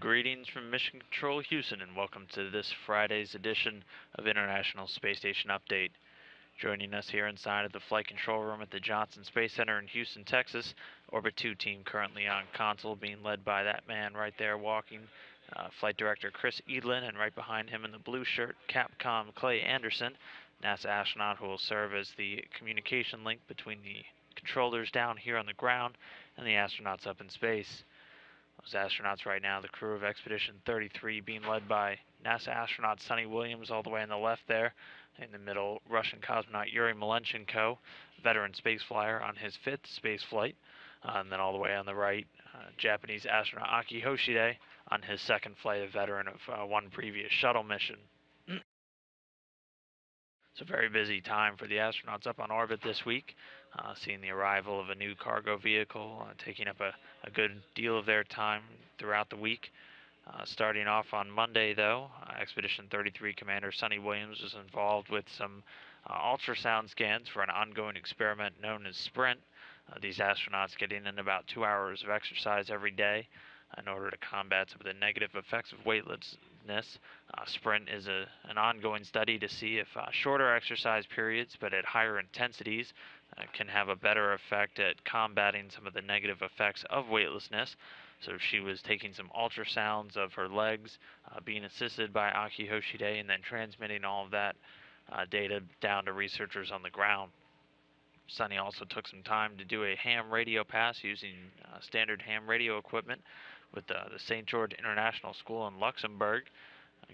Greetings from Mission Control Houston, and welcome to this Friday's edition of International Space Station Update. Joining us here inside of the flight control room at the Johnson Space Center in Houston, Texas, Orbit 2 team currently on console, being led by that man right there walking, Flight Director Chris Edlin, and right behind him in the blue shirt, Capcom Clay Anderson, NASA astronaut who will serve as the communication link between the controllers down here on the ground and the astronauts up in space. Those astronauts right now, the crew of Expedition 33, being led by NASA astronaut Sonny Williams all the way on the left there. In the middle, Russian cosmonaut Yuri Malenchenko, veteran spaceflyer on his 5th space flight. And then all the way on the right, Japanese astronaut Aki Hoshide on his 2nd flight, a veteran of one previous shuttle mission. It's a very busy time for the astronauts up on orbit this week, seeing the arrival of a new cargo vehicle, taking up a good deal of their time throughout the week. Starting off on Monday, though, Expedition 33 Commander Sonny Williams was involved with some ultrasound scans for an ongoing experiment known as Sprint. These astronauts getting in about 2 hours of exercise every day in order to combat some of the negative effects of weightlessness. Sprint is an ongoing study to see if shorter exercise periods but at higher intensities can have a better effect at combating some of the negative effects of weightlessness. So she was taking some ultrasounds of her legs, being assisted by Aki Hoshide, and then transmitting all of that data down to researchers on the ground. Sonny also took some time to do a ham radio pass using standard ham radio equipment with the St. George International School in Luxembourg,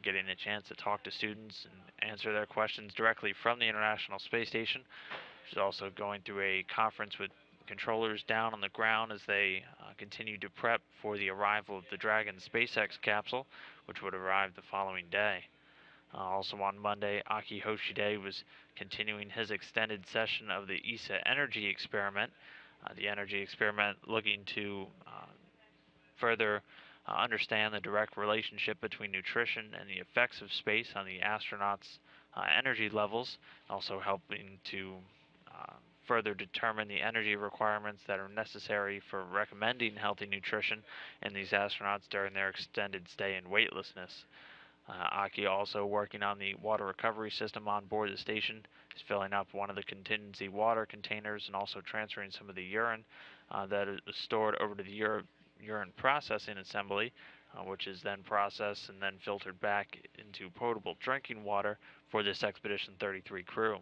getting a chance to talk to students and answer their questions directly from the International Space Station. She's also going through a conference with controllers down on the ground as they continue to prep for the arrival of the Dragon SpaceX capsule, which would arrive the following day. Also on Monday, Aki Hoshide was continuing his extended session of the ESA energy experiment. The energy experiment looking to further understand the direct relationship between nutrition and the effects of space on the astronauts' energy levels, also helping to further determine the energy requirements that are necessary for recommending healthy nutrition in these astronauts during their extended stay in weightlessness. Aki also working on the water recovery system on board the station. He's filling up one of the contingency water containers and also transferring some of the urine that is stored over to the urine processing assembly, which is then processed and then filtered back into potable drinking water for this Expedition 33 crew.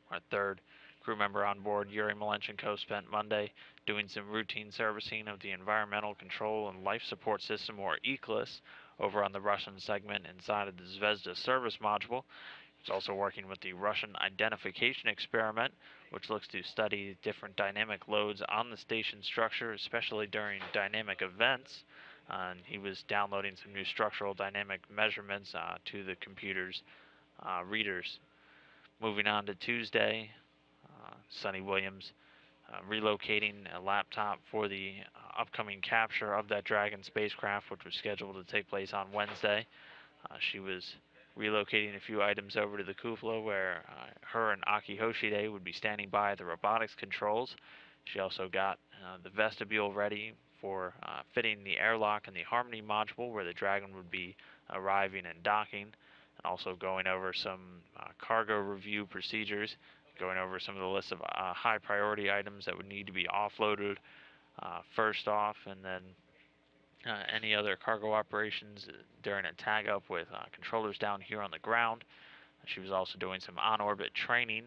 Our 3rd crew member on board, Yuri Malenchenko, spent Monday doing some routine servicing of the Environmental Control and Life Support System, or ECLSS, over on the Russian segment inside of the Zvezda service module. He's also working with the Russian identification experiment, which looks to study different dynamic loads on the station structure, especially during dynamic events. And he was downloading some new structural dynamic measurements to the computer's readers. Moving on to Tuesday, Sonny Williams relocating a laptop for the upcoming capture of that Dragon spacecraft, which was scheduled to take place on Wednesday. She was relocating a few items over to the cupola where her and Aki Hoshide would be standing by the robotics controls. She also got the vestibule ready for fitting the airlock and the Harmony module where the Dragon would be arriving and docking, and also going over some cargo review procedures, going over some of the list of high priority items that would need to be offloaded first off, and then any other cargo operations during a tag up with controllers down here on the ground. She was also doing some on-orbit training.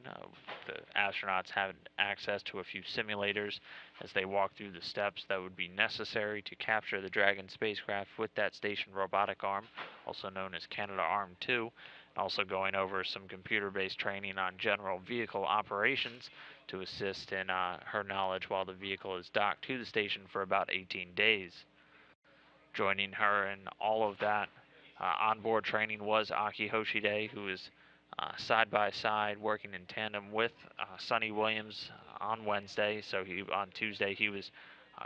The astronauts had access to a few simulators as they walked through the steps that would be necessary to capture the Dragon spacecraft with that station robotic arm, also known as Canadarm2, and also going over some computer-based training on general vehicle operations to assist in her knowledge while the vehicle is docked to the station for about 18 days. Joining her in all of that onboard training was Aki Hoshide, who is side by side working in tandem with Sonny Williams on Wednesday. So on Tuesday he was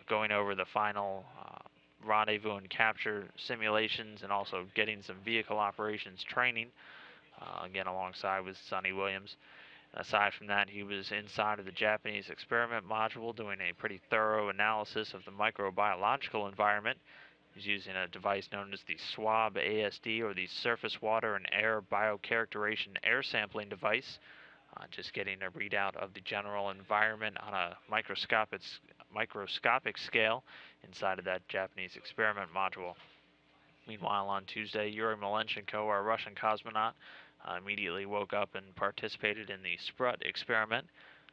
going over the final rendezvous and capture simulations and also getting some vehicle operations training, again alongside with Sonny Williams. Aside from that, he was inside of the Japanese experiment module doing a pretty thorough analysis of the microbiological environment, He's using a device known as the SWAB ASD, or the Surface Water and Air Biocharacterization Air Sampling Device, just getting a readout of the general environment on a microscopic scale inside of that Japanese experiment module. Meanwhile, on Tuesday, Yuri Malenchenko, our Russian cosmonaut, immediately woke up and participated in the Sprut experiment,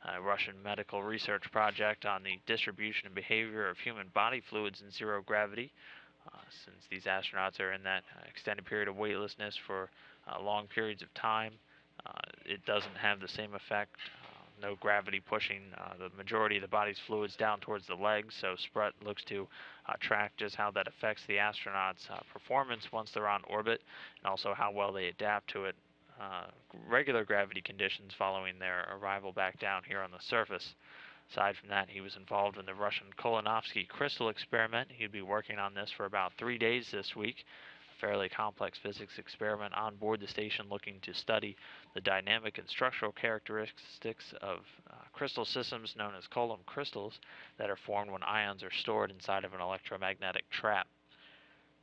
a Russian medical research project on the distribution and behavior of human body fluids in zero gravity. Since these astronauts are in that extended period of weightlessness for long periods of time, it doesn't have the same effect. No gravity pushing the majority of the body's fluids down towards the legs, so Sprut looks to track just how that affects the astronauts' performance once they're on orbit, and also how well they adapt to it. Regular gravity conditions following their arrival back down here on the surface. Aside from that, he was involved in the Russian Kolonovsky crystal experiment. He'd be working on this for about 3 days this week. A fairly complex physics experiment on board the station looking to study the dynamic and structural characteristics of crystal systems known as Coulomb crystals that are formed when ions are stored inside of an electromagnetic trap.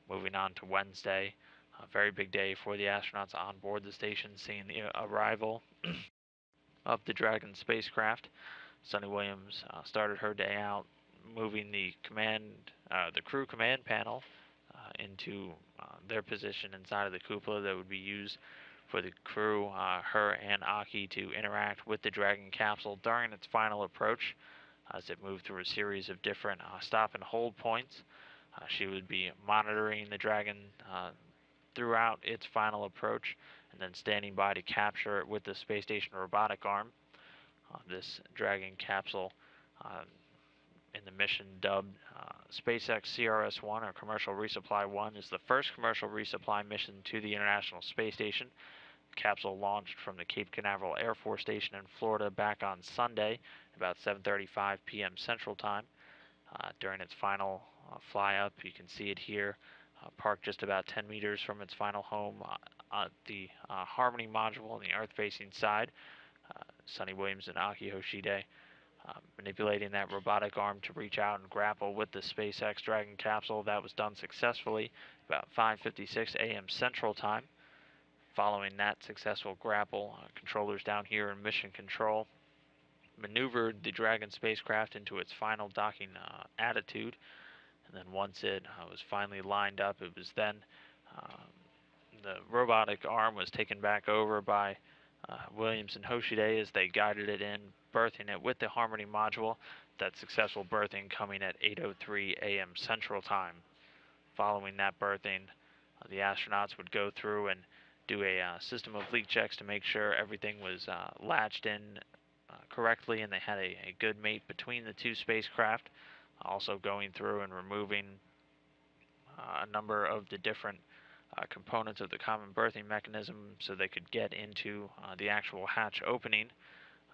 Moving on to Wednesday, a very big day for the astronauts on board the station, seeing the arrival of the Dragon spacecraft. Sunny Williams started her day out moving the crew command panel into their position inside of the cupola that would be used for the crew, her and Aki, to interact with the Dragon capsule during its final approach as it moved through a series of different stop and hold points. She would be monitoring the Dragon throughout its final approach and then standing by to capture it with the space station robotic arm. This Dragon capsule, in the mission dubbed SpaceX CRS-1, or Commercial Resupply 1, is the first commercial resupply mission to the International Space Station. The capsule launched from the Cape Canaveral Air Force Station in Florida back on Sunday, about 7:35 p.m. Central Time. During its final fly up, you can see it here, parked just about 10 meters from its final home at the Harmony module on the Earth-facing side. Sunny Williams and Aki Hoshide manipulating that robotic arm to reach out and grapple with the SpaceX Dragon capsule. That was done successfully about 5:56 a.m. Central Time. Following that successful grapple, controllers down here in Mission Control maneuvered the Dragon spacecraft into its final docking attitude, and then once it was finally lined up, it was then the robotic arm was taken back over by Williams and Hoshide as they guided it in, berthing it with the Harmony module. That successful berthing coming at 8:03 a.m. Central Time. Following that berthing, the astronauts would go through and do a system of leak checks to make sure everything was latched in correctly and they had a good mate between the two spacecraft. Also going through and removing a number of the different components of the common berthing mechanism so they could get into the actual hatch opening.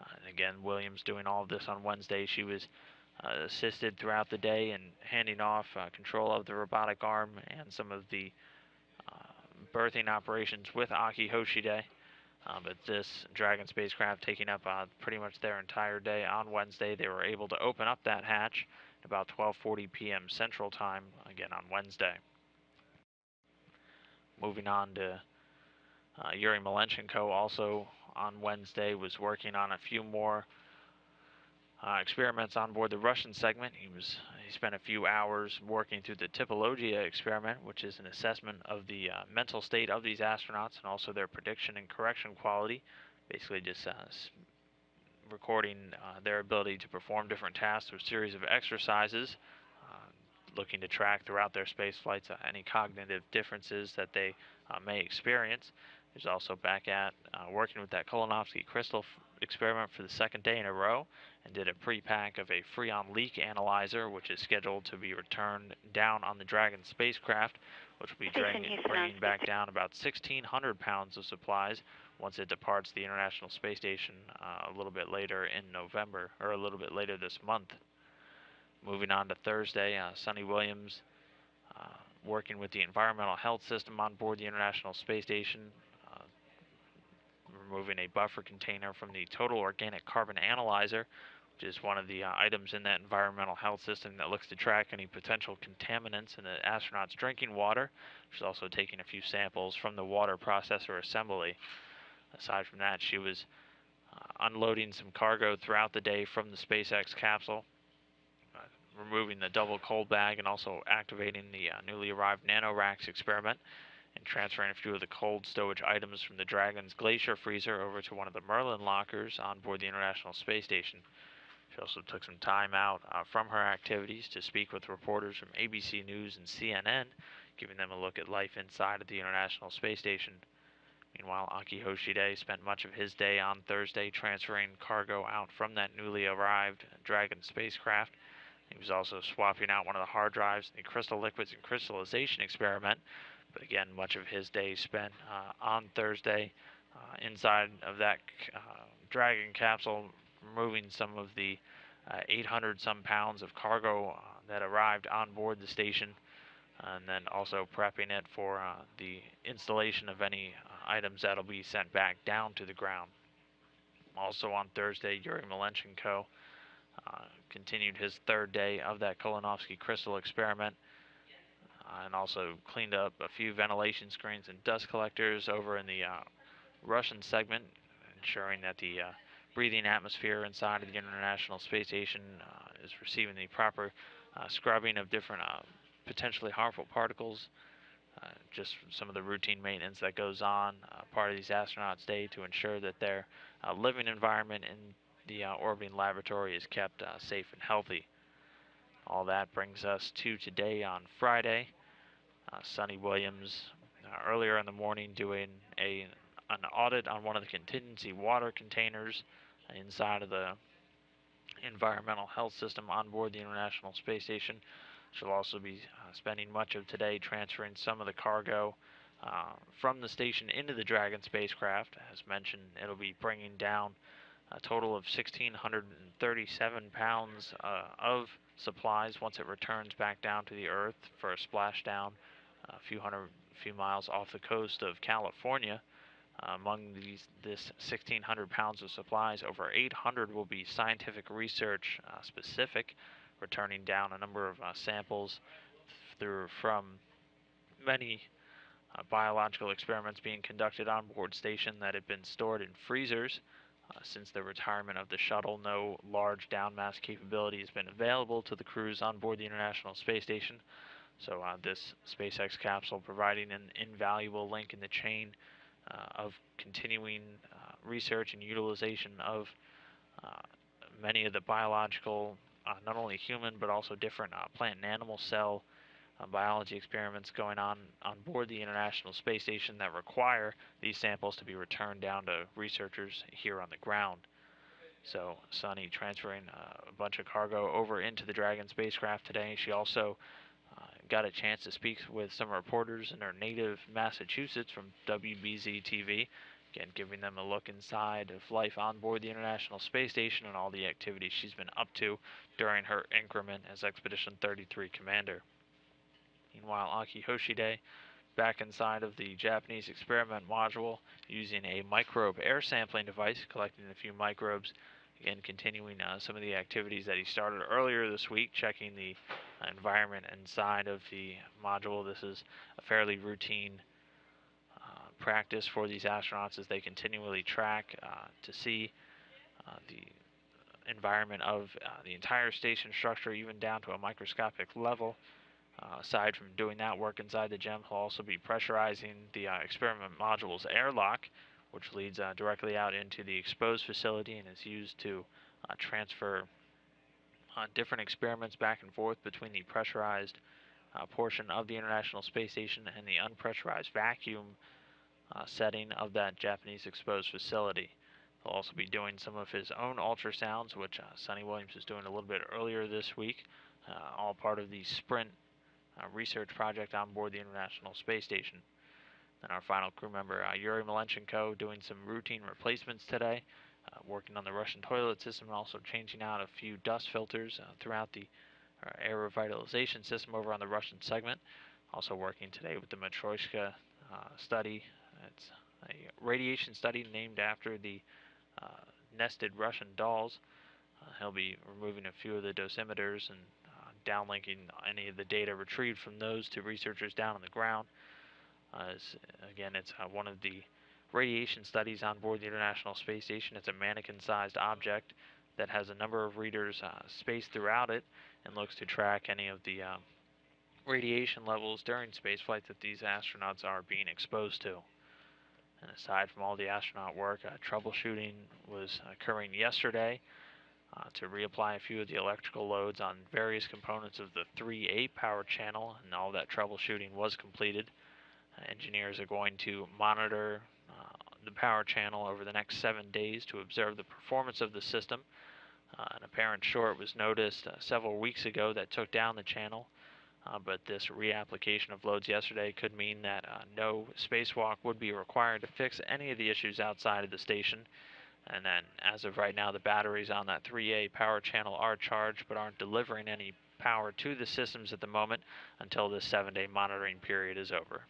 And again, Williams doing all of this on Wednesday. She was assisted throughout the day in handing off control of the robotic arm and some of the berthing operations with Aki Hoshide. But this Dragon spacecraft taking up pretty much their entire day on Wednesday. They were able to open up that hatch at about 12:40 p.m. Central Time, again on Wednesday. Moving on to Yuri Malenchenko, also on Wednesday, was working on a few more experiments on board the Russian segment. He spent a few hours working through the typologia experiment, which is an assessment of the mental state of these astronauts and also their prediction and correction quality. Basically just recording their ability to perform different tasks through a series of exercises, looking to track throughout their space flights any cognitive differences that they may experience. He's also back at working with that Kolonovsky crystal experiment for the second day in a row, and did a pre-pack of a Freon leak analyzer, which is scheduled to be returned down on the Dragon spacecraft, which will be bringing back down about 1,600 pounds of supplies once it departs the International Space Station a little bit later in November, or a little bit later this month. Moving on to Thursday, Sunny Williams working with the environmental health system on board the International Space Station, removing a buffer container from the total organic carbon analyzer, which is one of the items in that environmental health system that looks to track any potential contaminants in the astronauts' drinking water. She's also taking a few samples from the water processor assembly. Aside from that, she was unloading some cargo throughout the day from the SpaceX capsule, removing the double cold bag and also activating the newly arrived nanoracks experiment and transferring a few of the cold stowage items from the Dragon's glacier freezer over to one of the Merlin lockers on board the International Space Station. She also took some time out from her activities to speak with reporters from ABC News and CNN, giving them a look at life inside of the International Space Station. Meanwhile, Aki Hoshide spent much of his day on Thursday transferring cargo out from that newly arrived Dragon spacecraft. He was also swapping out one of the hard drives in the crystal liquids and crystallization experiment. But again, much of his day spent on Thursday inside of that Dragon capsule, removing some of the 800 some pounds of cargo that arrived on board the station, and then also prepping it for the installation of any items that'll be sent back down to the ground. Also on Thursday, Yuri Malenchenko continued his third day of that Kolonovsky crystal experiment, and also cleaned up a few ventilation screens and dust collectors over in the Russian segment, ensuring that the breathing atmosphere inside of the International Space Station is receiving the proper scrubbing of different potentially harmful particles. Just some of the routine maintenance that goes on part of these astronauts' day to ensure that their living environment in the orbiting laboratory is kept safe and healthy. All that brings us to today on Friday. Sonny Williams earlier in the morning doing an audit on one of the contingency water containers inside of the environmental health system on board the International Space Station. She'll also be spending much of today transferring some of the cargo from the station into the Dragon spacecraft. As mentioned, it'll be bringing down a total of 1,637 pounds of supplies once it returns back down to the Earth for a splashdown a few miles off the coast of California. Among this 1,600 pounds of supplies, over 800 will be scientific research specific, returning down a number of samples from many biological experiments being conducted on board station that had been stored in freezers. Since the retirement of the shuttle, no large downmass capability has been available to the crews on board the International Space Station. So this SpaceX capsule providing an invaluable link in the chain of continuing research and utilization of many of the biological, not only human, but also different plant and animal cell biology experiments going on board the International Space Station that require these samples to be returned down to researchers here on the ground. So Sonny transferring a bunch of cargo over into the Dragon spacecraft today. She also got a chance to speak with some reporters in her native Massachusetts from WBZ TV, again giving them a look inside of life on board the International Space Station and all the activities she's been up to during her increment as Expedition 33 commander. Meanwhile, Aki Hoshide back inside of the Japanese experiment module using a microbe air sampling device, collecting a few microbes. Again, continuing some of the activities that he started earlier this week, checking the environment inside of the module. This is a fairly routine practice for these astronauts as they continually track to see the environment of the entire station structure, even down to a microscopic level. Aside from doing that work inside the GEM, he'll also be pressurizing the experiment module's airlock, which leads directly out into the exposed facility and is used to transfer different experiments back and forth between the pressurized portion of the International Space Station and the unpressurized vacuum setting of that Japanese exposed facility. He'll also be doing some of his own ultrasounds, which Sonny Williams is doing a little bit earlier this week, all part of the Sprint research project on board the International Space Station. And our final crew member, Yuri Malenchenko, doing some routine replacements today, working on the Russian toilet system and also changing out a few dust filters throughout the air revitalization system over on the Russian segment. Also working today with the Matryoshka study. It's a radiation study named after the nested Russian dolls. He'll be removing a few of the dosimeters and downlinking any of the data retrieved from those to researchers down on the ground. Again, it's one of the radiation studies on board the International Space Station. It's a mannequin-sized object that has a number of readers spaced throughout it and looks to track any of the radiation levels during spaceflight that these astronauts are being exposed to. And aside from all the astronaut work, troubleshooting was occurring yesterday to reapply a few of the electrical loads on various components of the 3A power channel, and all that troubleshooting was completed. Engineers are going to monitor the power channel over the next 7 days to observe the performance of the system. An apparent short was noticed several weeks ago that took down the channel, but this reapplication of loads yesterday could mean that no spacewalk would be required to fix any of the issues outside of the station. And then, as of right now, the batteries on that 3A power channel are charged but aren't delivering any power to the systems at the moment until this 7-day monitoring period is over.